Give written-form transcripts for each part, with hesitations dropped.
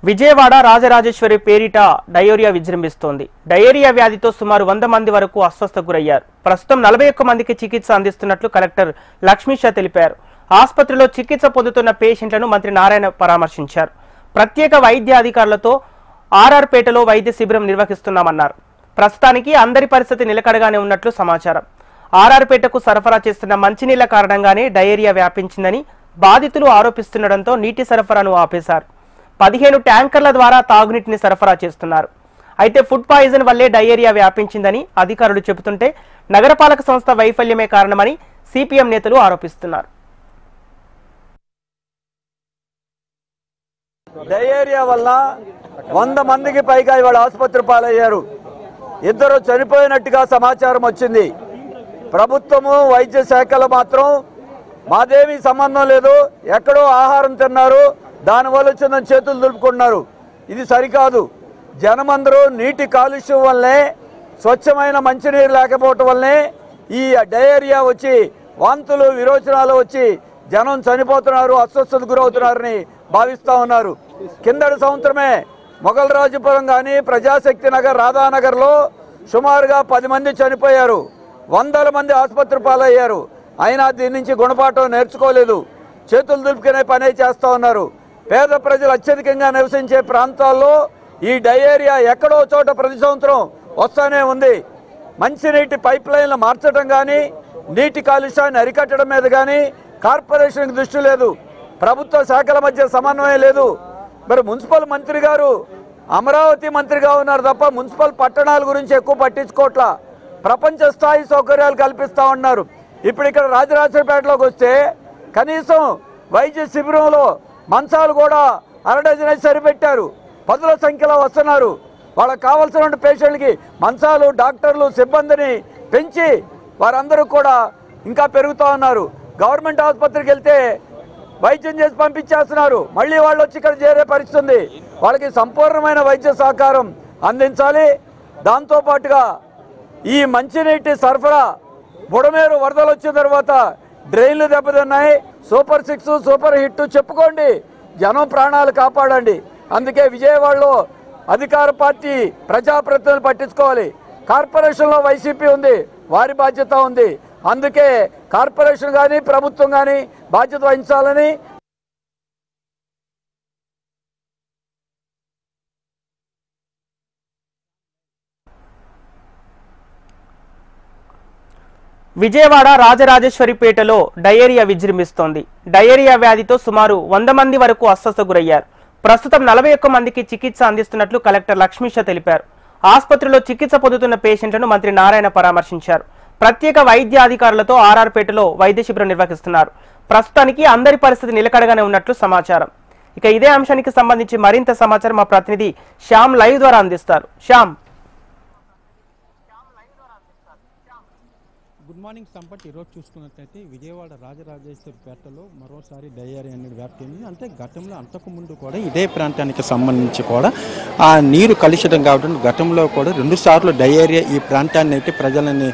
విజయవాడ రాజరాజేశ్వరి పేరిట diarrhoea విజృంభిస్తోంది. Diarrhoea వ్యాధితో సుమారు 100 మంది వరకు అస్వస్థకు గురయ్యారు. ప్రస్తుతం 41 మందికి చికిత్స అందిస్తున్నట్లు కలెక్టర్ లక్ష్మీషా తెలిపారు. ఆసుపత్రిలో చికిత్స పొందుతున్న పేషెంట్లను మంత్రి నారాయణ పరామర్శించారు. ప్రత్యేక వైద్య అధికారులతో ఆర్ఆర్పేటలో వైద్య శిబిరం నిర్వహిస్తున్నామన్నారు. ప్రస్తుతానికి అందరి పరిస్థితి నిలకడగానే ఉన్నట్లు సమాచారం. ఆర్ఆర్పేటకు సరఫరా చేస్తున్న మంచినీళ్ల కారణంగానే డయేరియా వ్యాపించిందని బాధితులు ఆరోపిస్తుండటంతో నీటి సరఫరాను ఆపేశారు. 15 ట్యాంకర్ల ద్వారా తాగునీటిని సరఫరా చేస్తున్నారు. అయితే ఫుడ్ పాయిజన్ వల్లే డయేరియా వ్యాపించిందని అధికారులు చెబుతుంటే నగరపాలక సంస్థ వైఫల్యమే కారణమని సిపిఎం నేతలు ఆరోపిస్తున్నారు. డయేరియా వల్ల 100 మందికి పైగా ఇవాళ ఆసుపత్రి పాలయ్యారు. 2 చనిపోయినట్టుగా సమాచారం వచ్చింది. ప్రభుత్వము వైద్య శాఖలు మాత్రం మాదేమీ సంబంధం లేదు, ఎక్కడో ఆహారం తిన్నారు, దానివల్ల వచ్చిన చేతులు దులుపుకున్నారు. ఇది సరికాదు. జనమందరూ నీటి కాలుష్యం వల్లే, స్వచ్ఛమైన మంచినీరు లేకపోవటం వల్లే ఈ డయేరియా వచ్చి వాంతులు విరోచనాలు వచ్చి జనం చనిపోతున్నారు, అస్వస్థతకు గురవుతున్నారని భావిస్తూ ఉన్నారు. కిందటి సంవత్సరమే మొగల్రాజుపురం కానీ ప్రజాశక్తి నగర్ రాధానగర్లో సుమారుగా 10 మంది చనిపోయారు. 100 మంది ఆసుపత్రి పాలయ్యారు. అయినా దీని నుంచి గుణపాఠం నేర్చుకోలేదు. చేతులు దులుపుకునే పనే చేస్తూ ఉన్నారు. పేద ప్రజలు అత్యధికంగా నివసించే ప్రాంతాల్లో ఈ డయేరియా ఎక్కడో చోట ప్రతి సంవత్సరం వస్తూనే ఉంది. మంచినీటి పైప్ లైన్లు మార్చడం కానీ, నీటి కాలుష్యాన్ని అరికట్టడం మీద కానీ కార్పొరేషన్కి దృష్టి లేదు. ప్రభుత్వ శాఖల మధ్య సమన్వయం లేదు. మరి మున్సిపల్ మంత్రి గారు అమరావతి మంత్రిగా ఉన్నారు తప్ప మున్సిపల్ పట్టణాల గురించి ఎక్కువ పట్టించుకోవట్లా. ప్రపంచ స్థాయి సౌకర్యాలు కల్పిస్తూ ఉన్నారు. ఇప్పుడు ఇక్కడ రాజరాజేశ్వరిపేటలోకి వస్తే కనీసం వైద్య శిబిరంలో మంచాలు కూడా 1/2 డజన్ సరిపెట్టారు. 10ల సంఖ్యలో వస్తున్నారు. వాళ్ళకి కావాల్సిన పేషెంట్లకి మంచాలు, డాక్టర్లు, సిబ్బందిని పెంచి వారందరూ కూడా ఇంకా పెరుగుతూ ఉన్నారు. గవర్నమెంట్ ఆసుపత్రికి వెళ్తే వైద్యం చేసి పంపించేస్తున్నారు. మళ్ళీ వాళ్ళు వచ్చి ఇక్కడ చేరే పరిస్థితి ఉంది. వాళ్ళకి సంపూర్ణమైన వైద్య సహకారం అందించాలి. దాంతోపాటుగా ఈ మంచినీటి సరఫరా బుడమేరు వరదలు వచ్చిన తర్వాత డ్రైన్లు దెబ్బతిన్నాయి. సూపర్ 6, సూపర్ హిట్ చెప్పుకోండి, జనం ప్రాణాలు కాపాడండి. అందుకే విజయవాడలో అధికార పార్టీ ప్రజాప్రతినిధులు పట్టించుకోవాలి. కార్పొరేషన్లో వైసీపీ ఉంది, వారి బాధ్యత ఉంది. అందుకే కార్పొరేషన్ కానీ ప్రభుత్వం కానీ బాధ్యత వహించాలని. విజయవాడ రాజరాజేశ్వరిపేటలో డయేరియా విజృంభిస్తోంది. డయేరియా వ్యాధితో సుమారు 100 మంది వరకు అస్వస్థకు గురయ్యారు. ప్రస్తుతం 41 మందికి చికిత్స అందిస్తున్నట్లు కలెక్టర్ లక్ష్మీషా తెలిపారు. ఆసుపత్రిలో చికిత్స పొందుతున్న పేషెంట్లను మంత్రి నారాయణ పరామర్శించారు. ప్రత్యేక వైద్య అధికారులతో ఆర్ఆర్పేటలో వైద్య శిబిరం నిర్వహిస్తున్నారు. ప్రస్తుతానికి అందరి పరిస్థితి నిలకడగానే ఉన్నట్లు సమాచారం. ఇక ఇదే అంశానికి సంబంధించి మరింత సమాచారం మా ప్రతినిధి శ్యామ్ లైవ్ ద్వారా అందిస్తారు. శ్యామ్. Good morning Sampath. ఈరోజు చూసుకున్నట్లయితే విజయవాడ రాజరాజేశ్వరిపేటలో మరోసారి డయేరియా అనేది వ్యాప్తింది. అంటే గతంలో అంతకుముందు కూడా ఇదే ప్రాంతానికి సంబంధించి కూడా ఆ నీరు కలుషితం కావడం, గతంలో కూడా 2 సార్లు డయేరియా ఈ ప్రాంతాన్ని అయితే ప్రజలని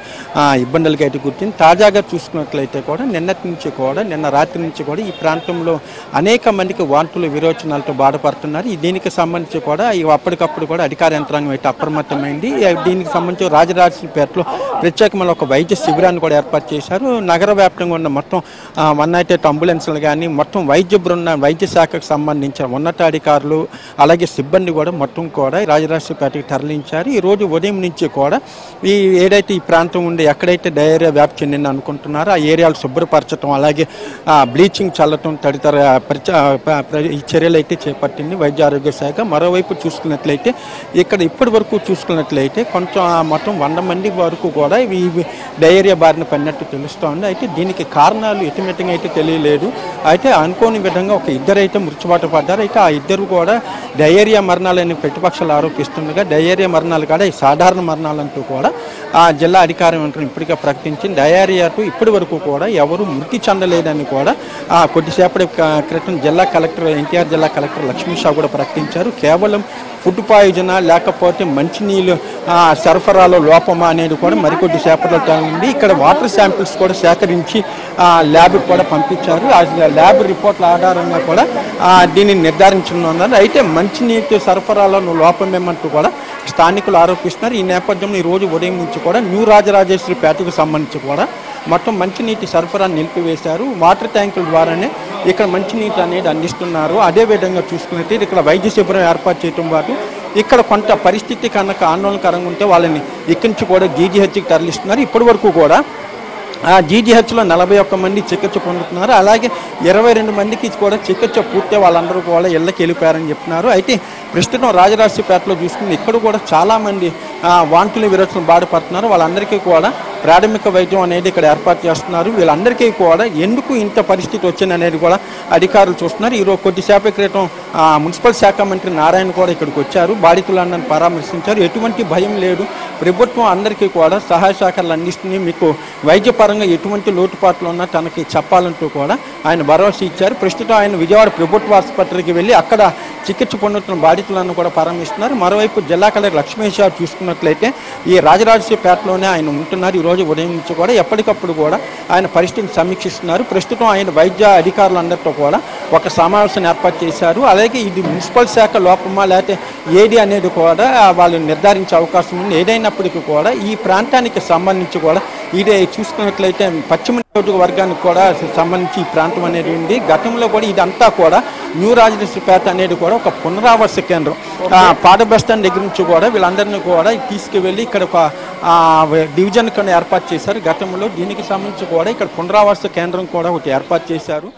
ఇబ్బందులకి అయితే గుర్తింది. తాజాగా చూసుకున్నట్లయితే కూడా నిన్న రాత్రి నుంచి కూడా ఈ ప్రాంతంలో అనేక మందికి వాంతులు విరోచనాలతో బాధపడుతున్నారు. దీనికి సంబంధించి కూడా అప్పటికప్పుడు కూడా అధికార యంత్రాంగం అయితే అప్రమత్తమైంది. దీనికి సంబంధించి రాజరాజేశ్వరిపేటలో ప్రత్యేకమైన ఒక వైద్య శిబిరాన్ని కూడా ఏర్పాటు చేశారు. నగర వ్యాప్తంగా ఉన్న మొత్తం 198 అంబులెన్స్లు కానీ మొత్తం వైద్య శాఖకు సంబంధించిన ఉన్నతాధికారులు అలాగే సిబ్బంది కూడా మొత్తం కూడా రాజరాజేశ్వరిపేటకి తరలించారు. ఈ రోజు ఉదయం నుంచి కూడా ఏదైతే ఈ ప్రాంతం ఉండి ఎక్కడైతే డయేరియా వ్యాప్తి చెందింది అనుకుంటున్నారో ఆ ఏరియాలు శుభ్రపరచడం, అలాగే బ్లీచింగ్ చల్లటం తదితర ఈ చర్యలు అయితే చేపట్టింది వైద్య ఆరోగ్య శాఖ. మరోవైపు చూసుకున్నట్లయితే ఇక్కడ ఇప్పటి వరకు చూసుకున్నట్లయితే కొంచెం మొత్తం 100 మంది వరకు కూడా ఈ డయేరియా బారిన పడినట్టు తెలుస్తోంది. అయితే దీనికి కారణాలు ఎటిమేటింగ్ అయితే తెలియలేదు. అయితే అనుకోని విధంగా ఒక 2 అయితే మృత్యుబాట పడ్డారు. అయితే ఆ 2 కూడా డయేరియా మరణాలని ప్రతిపక్షాలు ఆరోపిస్తుండగా డయేరియా మరణాలు కూడా ఈ సాధారణ మరణాలంటూ కూడా ఆ జిల్లా అధికార యంత్రం ఇప్పటికే ప్రకటించింది. డయేరియాతో ఇప్పటి వరకు కూడా ఎవరు మృతి చెందలేదని కూడా కొద్దిసేపటి క్రితం జిల్లా కలెక్టర్ ఎన్టీఆర్ జిల్లా కలెక్టర్ లక్ష్మీషా కూడా ప్రకటించారు. కేవలం ఫుడ్ పాయిజనా లేకపోతే మంచినీళ్ళు సరఫరాలో లోపమా అనేది కూడా మరి మరికొద్ది సేపట్లో నుండి ఇక్కడ వాటర్ శాంపిల్స్ కూడా సేకరించి ల్యాబ్కి కూడా పంపించారు. ఆ ల్యాబ్ రిపోర్ట్ల ఆధారంగా కూడా దీన్ని నిర్ధారించనున్నారు. అయితే మంచినీటి సరఫరాలో లోపమేమంటూ కూడా స్థానికులు ఆరోపిస్తున్నారు. ఈ నేపథ్యంలో ఈ రోజు ఉదయం నుంచి కూడా న్యూ రాజరాజేశ్వరిపేటకు సంబంధించి కూడా మొత్తం మంచినీటి సరఫరా నిలిపివేశారు. వాటర్ ట్యాంకుల ద్వారానే ఇక్కడ మంచినీటి అనేది అందిస్తున్నారు. అదేవిధంగా చూసుకున్నట్టు ఇక్కడ వైద్య శిబిరం ఏర్పాటు చేయడం పాటు ఇక్కడ కొంత పరిస్థితి కనుక ఆందోళనకరంగా ఉంటే వాళ్ళని ఇక్కడి నుంచి కూడా జీజీహెచ్కి తరలిస్తున్నారు. ఇప్పటి వరకు కూడా జీజీహెచ్లో 41 మంది చికిత్స పొందుతున్నారు. అలాగే 22 మందికి కూడా చికిత్స పూర్తి వాళ్ళందరూ కూడా ఇళ్ళకి వెళ్ళిపోయారని చెప్తున్నారు. అయితే ప్రస్తుతం రాజరాజేశ్వరిపేటలో చూసుకుని ఇక్కడ కూడా చాలామంది వాంతుల విరోచన బాధపడుతున్నారు. వాళ్ళందరికీ కూడా ప్రాథమిక వైద్యం అనేది ఇక్కడ ఏర్పాటు చేస్తున్నారు. వీళ్ళందరికీ కూడా ఎందుకు ఇంత పరిస్థితి వచ్చింది అనేది కూడా అధికారులు చూస్తున్నారు. ఈరోజు కొద్దిసేపటి క్రితం మున్సిపల్ శాఖ మంత్రి నారాయణ కూడా ఇక్కడికి వచ్చారు. బాధితులందరిని పరామర్శించారు. ఎటువంటి భయం లేదు, ప్రభుత్వం అందరికీ కూడా సహాయ సహకారాలు అందిస్తుంది, మీకు వైద్యపరంగా ఎటువంటి లోటుపాట్లు ఉన్నా తనకి చెప్పాలంటూ కూడా ఆయన భరోసా ఇచ్చారు. ప్రస్తుతం ఆయన విజయవాడ ప్రభుత్వ ఆసుపత్రికి వెళ్ళి అక్కడ చికిత్స పొందుతున్న బాధితులను కూడా పరామర్శిస్తున్నారు. మరోవైపు జిల్లా కలెక్టర్ లక్ష్మీష్ చూసుకున్నట్లయితే ఈ రాజరాజేశ్వరిపేటలోనే ఆయన ఉంటున్నారు. ఈ రోజు ఉదయం నుంచి కూడా ఎప్పటికప్పుడు కూడా ఆయన పరిస్థితిని సమీక్షిస్తున్నారు. ప్రస్తుతం ఆయన వైద్య అధికారులందరితో కూడా ఒక సమావేశం ఏర్పాటు చేశారు. అలాగే ఇది మున్సిపల్ శాఖ లోపమా లేకపోతే ఏది అనేది కూడా వాళ్ళు నిర్ధారించే అవకాశం ఉంది. ఏదైనప్పటికీ కూడా ఈ ప్రాంతానికి సంబంధించి కూడా ఇదే చూసుకున్నట్లయితే పశ్చిమ నియోజకవర్గానికి కూడా సంబంధించి ఈ ప్రాంతం అనేది ఉంది. గతంలో కూడా ఇదంతా కూడా న్యూ రాజరాజేశ్వరిపేట అనేది కూడా ఒక పునరావాస కేంద్రం. పాత బస్ స్టాండ్ దగ్గర నుంచి కూడా వీళ్ళందరినీ కూడా తీసుకువెళ్ళి ఇక్కడ ఒక డివిజన్ కింద ఏర్పాటు చేశారు. గతంలో దీనికి సంబంధించి కూడా ఇక్కడ పునరావాస కేంద్రం కూడా ఒకటి ఏర్పాటు చేశారు.